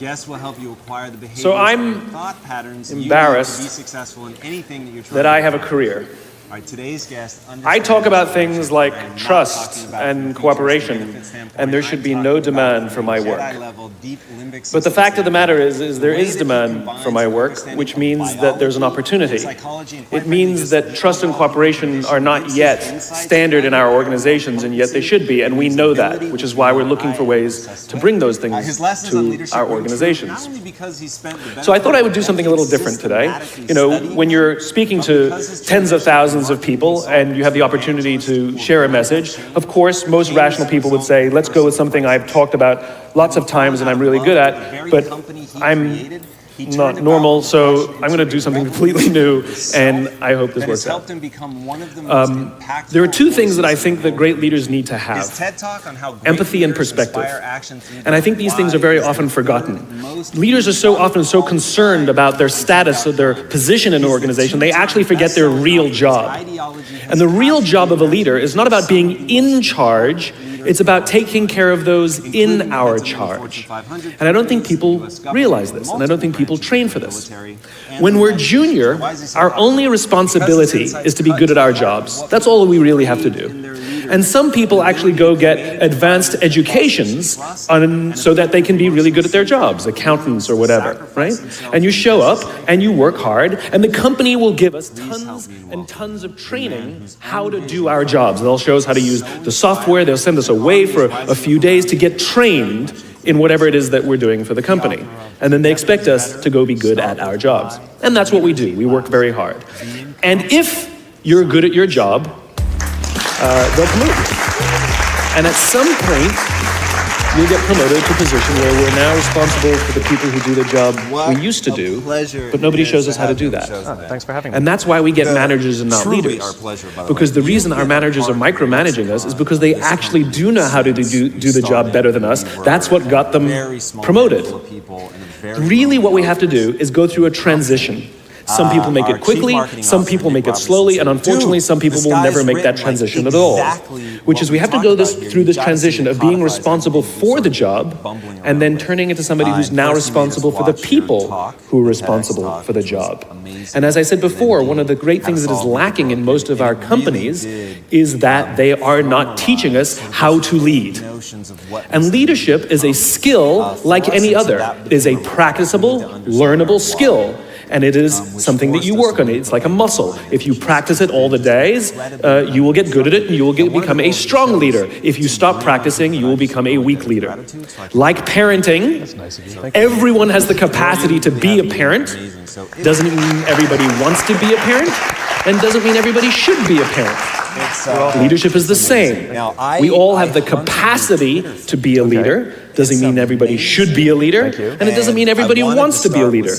guests will help you acquire the behaviors So I'm and thought patterns embarrassed you need to be successful in anything that you're trying that to I have a accomplish. career. All right, today's guest I talk about things like and not trust talking about and from a futuristic cooperation, benefit standpoint. and there should I'm be talking no about demand from for a my work. Jedi-level, deep limbic But the system fact of the matter is standpoint. there The way is that he demand combines for my an work, understanding which of means that there's an biology, opportunity. psychology, and quite It frankly, means just that trust and overall cooperation condition are not makes yet his insights standard in our valuable, organizations, and yet they should be, and we know that, which is why we're looking for ways to bring those things his lessons on to leadership our ring true, organizations. not only because he spent the better So I thought I would part do of something a little decades different today. systematically You know, studying when them, you're speaking but to because his tens of transition thousands of from people marketing and you have the opportunity to share a message, of course, most rational people would say, let's go with something I've talked about lots of times and I'm really good at, but I'm not normal, so I'm going to do something completely new, and I hope this works out. There are two things that I think that great leaders need to have: empathy and perspective. And I think these things are very often forgotten. Leaders are so often so concerned about their status or their position in an organization, they actually forget their real job. And the real job of a leader is not about being in charge, it's about taking care of those in our charge. And I don't think people realize this, and I don't think people train for this. When we're junior, our only responsibility is to be good at our jobs. That's all we really have to do. And some people actually go get advanced educations so that they can be really good at their jobs, accountants or whatever, right? And you show up and you work hard, and the company will give us tons and tons of training how to do our jobs. They'll show us how to use the software, they'll send us away for a few days to get trained in whatever it is that we're doing for the company. And then they expect us to go be good at our jobs. And that's what we do. We work very hard. And if you're good at your job, they'll promote you. And at some point, you'll get promoted to a position where we're now responsible for the people who do the job we used to do, but nobody shows us how to do that. Thanks for having me. And that's why we get managers and not leaders. Because the reason our managers are micromanaging us is because they actually do know how to do the job better than us. That's what got them promoted. Really what we have to do is go through a transition. Some people make it quickly, some people make it slowly, and unfortunately some people will never make that transition at all. Which is we have to go through this transition of being responsible for the job and then turning into somebody who's now responsible for the people who are responsible for the job. And as I said before, one of the great things that is lacking in most of our companies is that they are not teaching us how to lead. And leadership is a skill like any other. It is a practicable, learnable skill. And it is something that you work on. It's like a muscle. If you practice it all the days, you will get good at it and you will become a strong leader. If you stop practicing, you will become a weak leader. Like parenting, everyone has the capacity to be a parent. Doesn't mean everybody wants to be a parent, and doesn't mean everybody should be a parent. Leadership is the same. We all have the capacity to be a leader. Doesn't mean everybody should be a leader, and it doesn't mean everybody wants to be a leader.